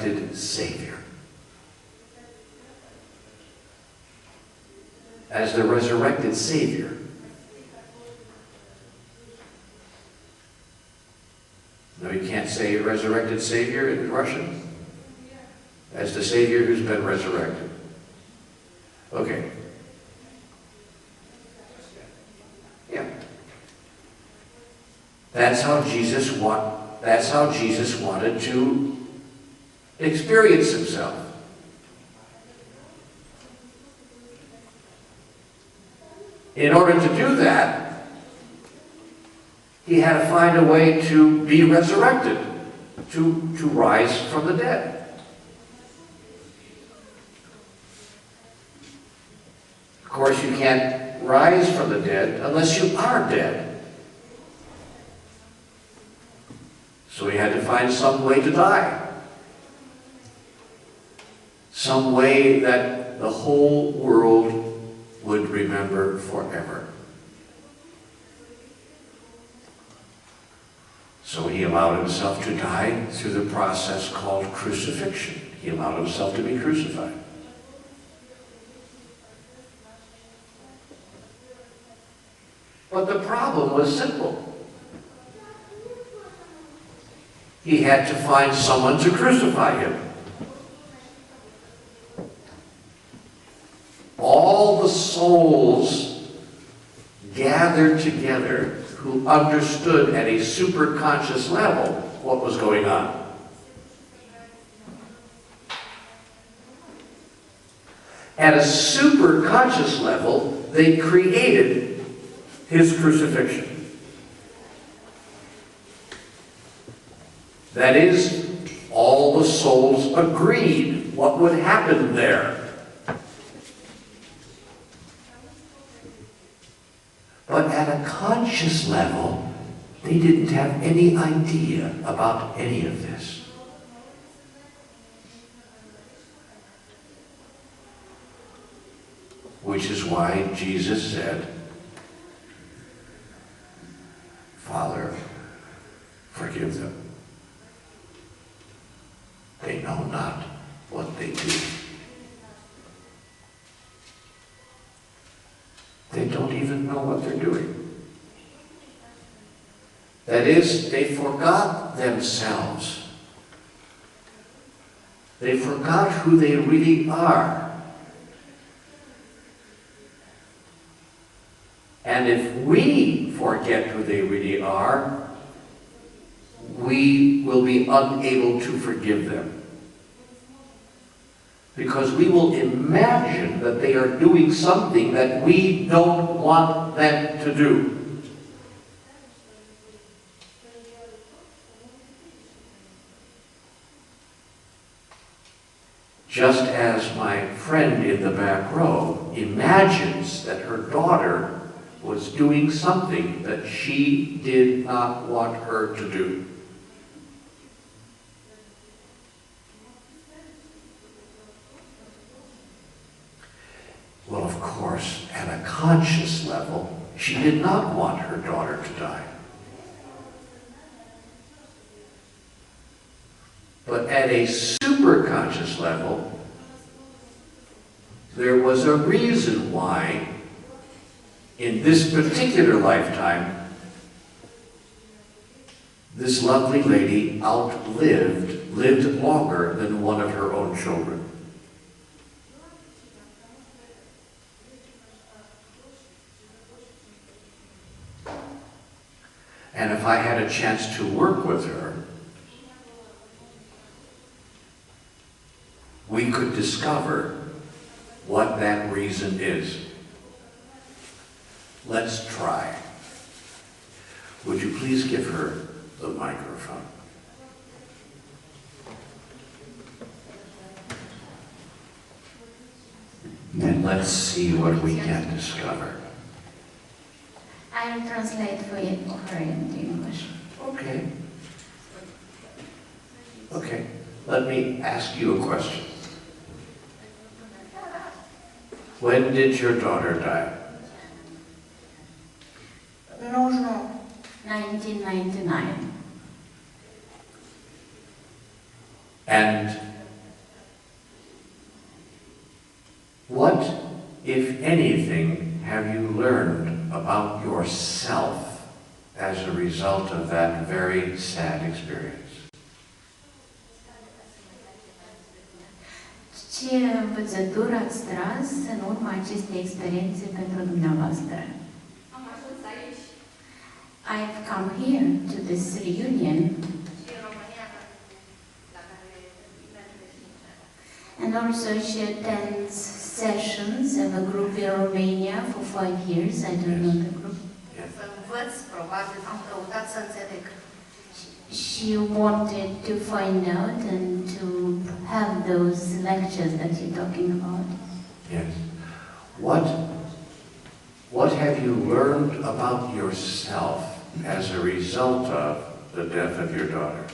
resurrected Savior. As the resurrected Savior, no, you can't say resurrected Savior in Russian. As the Savior who's been resurrected. Okay. Yeah. That's how Jesus wanted to experience himself. In order to do that, he had to find a way to be resurrected, to rise from the dead. Of course, you can't rise from the dead unless you are dead. So he had to find some way to die. Some way that the whole world would remember forever. So he allowed himself to die through the process called crucifixion. He allowed himself to be crucified. But the problem was simple. He had to find someone to crucify him. All the souls gathered together who understood at a superconscious level what was going on. At a superconscious level, they created his crucifixion. That is, all the souls agreed what would happen there. But at a conscious level, they didn't have any idea about any of this. Which is why Jesus said, "Father, forgive them. They know not what they do." They don't even know what they're doing. That is, they forgot themselves. They forgot who they really are. And if we forget who they really are, we will be unable to forgive them. Because we will imagine that they are doing something that we don't want them to do. Just as my friend in the back row imagines that her daughter was doing something that she did not want her to do. Well, of course, at a conscious level, she did not want her daughter to die. But at a superconscious level, there was a reason why, in this particular lifetime, this lovely lady lived longer than one of her own children. And if I had a chance to work with her, we could discover what that reason is. Let's try. Would you please give her the microphone? And let's see what we can discover. I'll translate for her in English. Okay. Okay. Let me ask you a question. When did your daughter die? 1999. And anything have you learned about yourself as a result of that very sad experience? Ce învățătură ați tras în urma acestei experiențe pentru dumneavoastră? Am ajuns aici I've come here to this reunion, și în România, la care merge sincer. and also she attends sessions of a group in Romania for 5 years. I don't know the group. Să învăț, probabil, am căutat să înțeleg. She wanted to find out and to have those lectures that you're talking about. Yes. What have you learned about yourself as a result of the death of your daughter?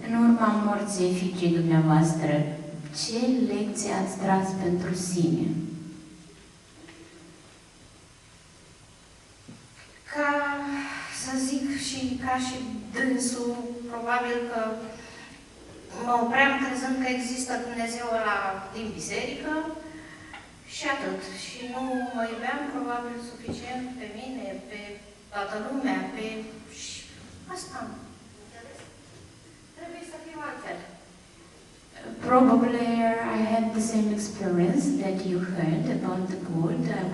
În urma morții fiicei dumneavoastră, ce lecții ați tras pentru sine? Ca să zic și ca și dânsul, probabil că mă opream crezând că există Dumnezeu ăla din biserică și atât. Și nu mă iubeam probabil suficient pe mine, pe toată lumea, pe... și asta. Trebuie să fiu altfel. Probably I had the same experience that you heard about the God. I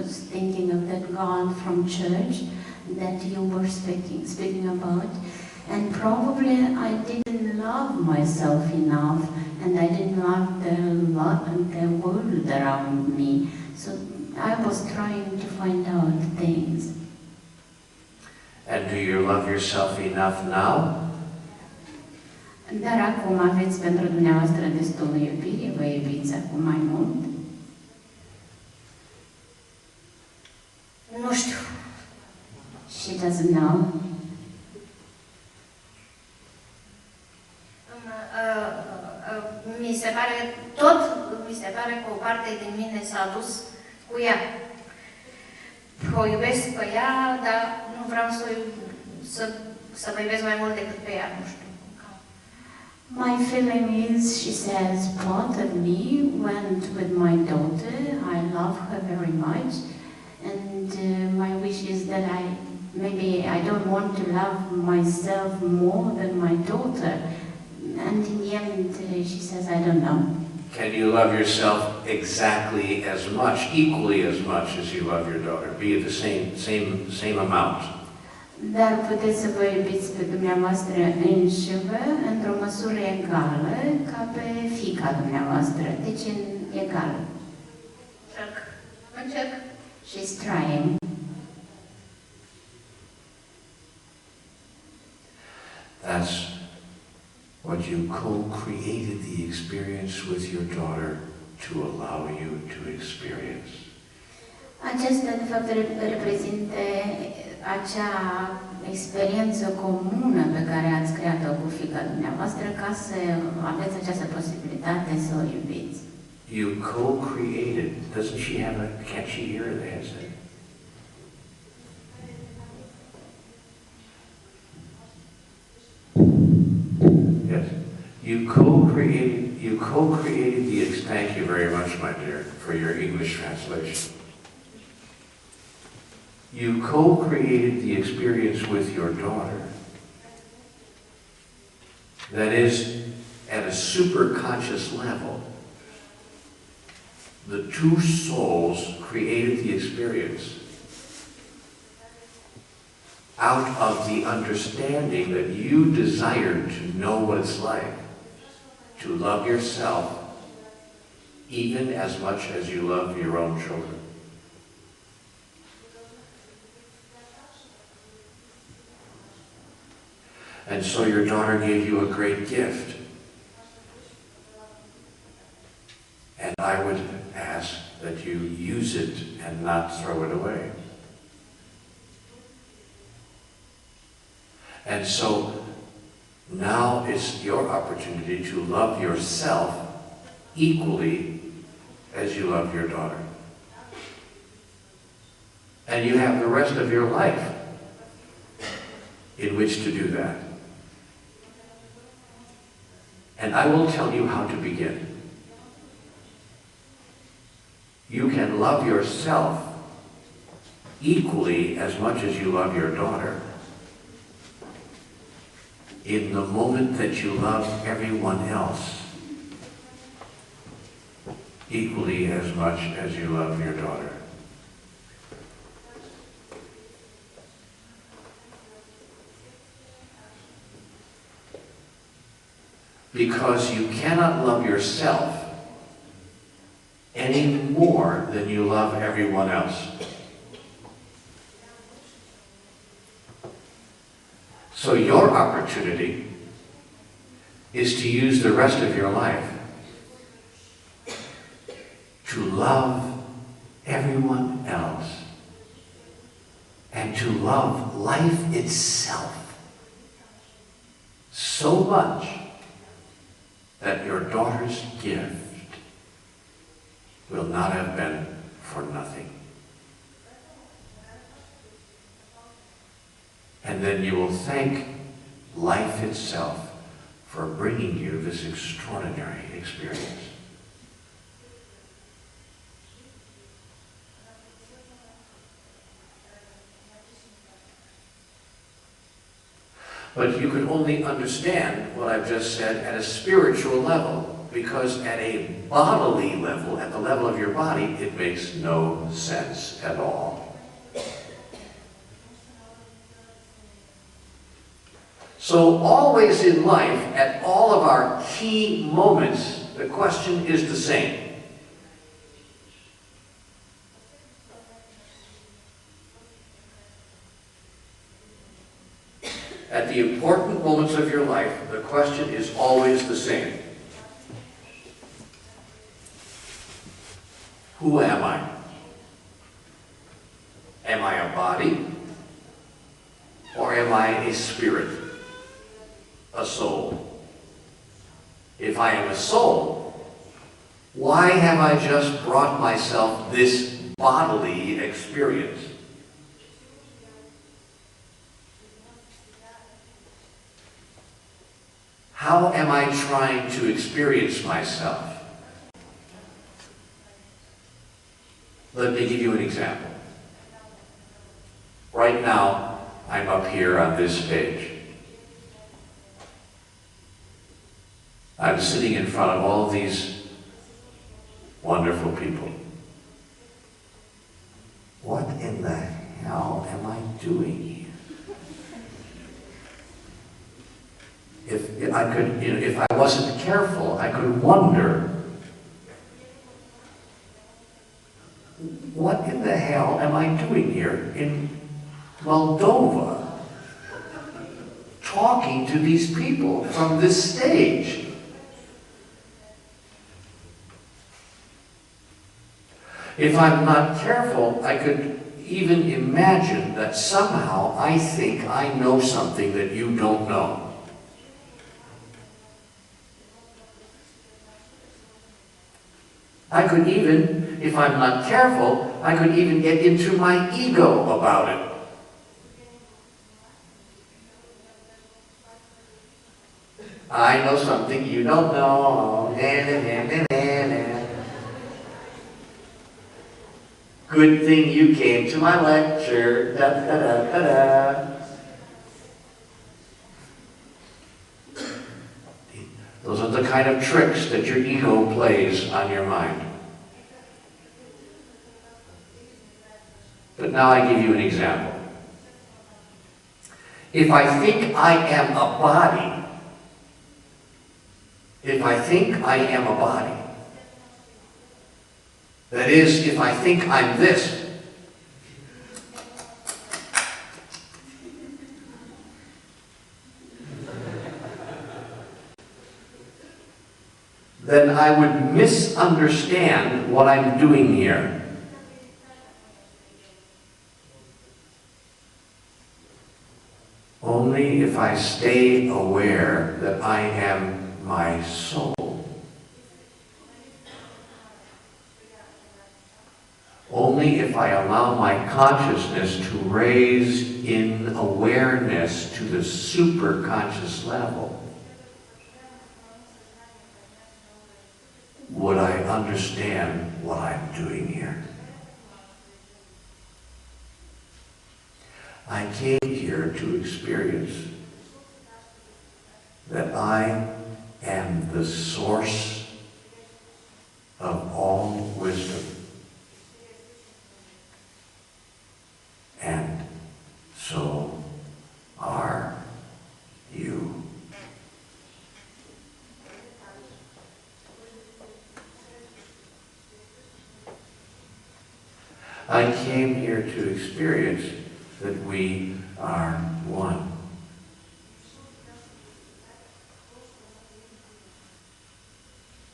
was thinking of that God from church that you were speaking about. And probably I didn't love myself enough, and I didn't love the world around me. So I was trying to find out things. And do you love yourself enough now? Dar acum aveți pentru dumneavoastră destulă iubire, vă iubiți acum mai mult? Nu știu. She doesn't know. Mi se pare că o parte din mine s-a dus cu ea. O iubesc pe ea, dar nu vreau să mă iubesc mai mult decât pe ea, nu știu. My feeling is, she says, part of me went with my daughter. I love her very much. And my wish is that maybe I don't want to love myself more than my daughter. And in the end, she says, I don't know. Can you love yourself exactly as much, equally as much as you love your daughter? Be it the same amount? Dar puteți să vă iubiți pe dumneavoastră înșivă într-o măsură egală ca pe fiica dumneavoastră. Deci egal. Încerc. She's trying. That's what you co-created the experience with your daughter to allow you to experience. Aceasta, de fapt, reprezintă acea experiență comună pe care ați creat-o cu fiica dumneavoastră ca să aveți această posibilitate să o iubiți. You co-created. Doesn't she have can't she hear the headset? Yes. You co-created thank you very much, my dear, for your English translation. You co-created the experience with your daughter. That is, at a superconscious level, the two souls created the experience out of the understanding that you desired to know what it's like to love yourself even as much as you love your own children. And so your daughter gave you a great gift. And I would ask that you use it and not throw it away. And so now it's your opportunity to love yourself equally as you love your daughter. And you have the rest of your life in which to do that. And I will tell you how to begin. you can love yourself equally as much as you love your daughter in the moment that you love everyone else equally as much as you love your daughter. Because you cannot love yourself any more than you love everyone else. So your opportunity is to use the rest of your life to love everyone else and to love life itself so much that your daughter's gift will not have been for nothing. And then you will thank life itself for bringing you this extraordinary experience. But you can only understand what I've just said at a spiritual level, because at a bodily level, at the level of your body, it makes no sense at all. So always in life, at all of our key moments, the question is the same. At the important moments of your life, the question is always the same. Who am I? Am I a body? Or am I a spirit? A soul? If I am a soul, why have I just brought myself this bodily experience? How am I trying to experience myself? Let me give you an example. Right now, I'm up here on this stage. I'm sitting in front of all these wonderful people. What in the hell am I doing here? If I could, if I wasn't careful, I could wonder, what in the hell am I doing here in Moldova, talking to these people from this stage? If I'm not careful, I could even imagine that somehow I think I know something that you don't know. I could even, if I'm not careful, I could even get into my ego about it. I know something you don't know. Good thing you came to my lecture. Da, da, da, da, da. Those are the kind of tricks that your ego plays on your mind. But now I give you an example. If I think I am a body, that is, if I think I'm this, then I would misunderstand what I'm doing here. Only if I stay aware that I am my soul. Only if I allow my consciousness to raise in awareness to the superconscious level would I understand what I'm doing here. I came here to experience that I am the source of all wisdom. And so are you. I came here to experience that we are one.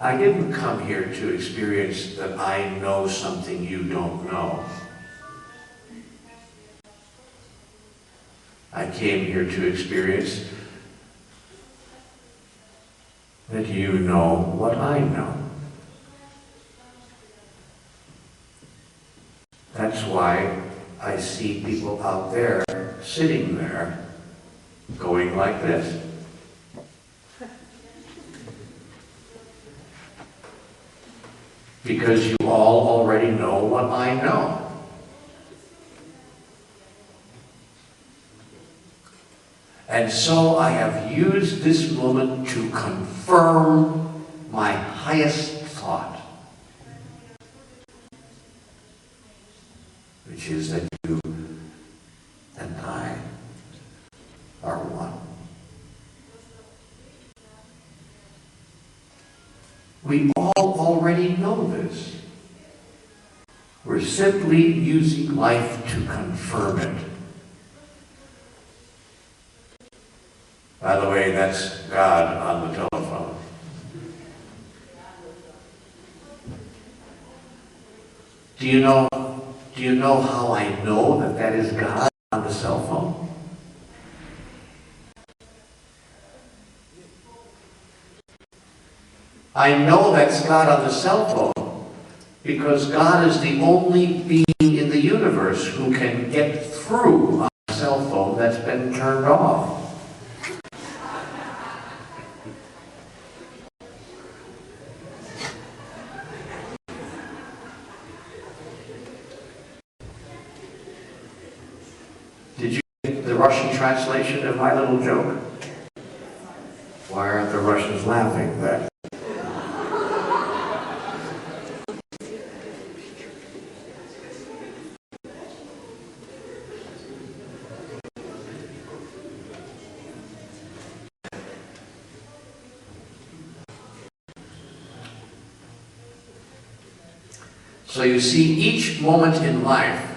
I didn't come here to experience that I know something you don't know. I came here to experience that you know what I know. That's why I see people out there, sitting there, going like this. Because you all already know what I know. And so I have used this moment to confirm my highest thought, which is that you and I are one. We all already know this. We're simply using life to confirm it. By the way, that's God on the telephone. Do you know how I know that that is God on the cell phone? I know that's God on the cell phone because God is the only being in the universe who can get through on a cell phone that's been turned off. Did you get the Russian translation of my little joke? Why aren't the Russians laughing then? So you see, each moment in life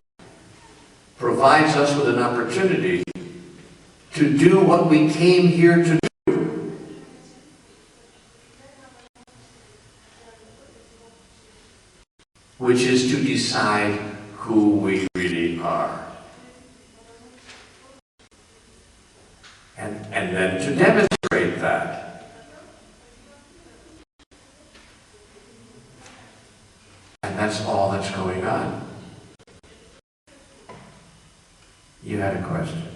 provides us with an opportunity to do what we came here to do. Which is to decide who we really are. And then to demonstrate that. And that's all that's going on. You had a question.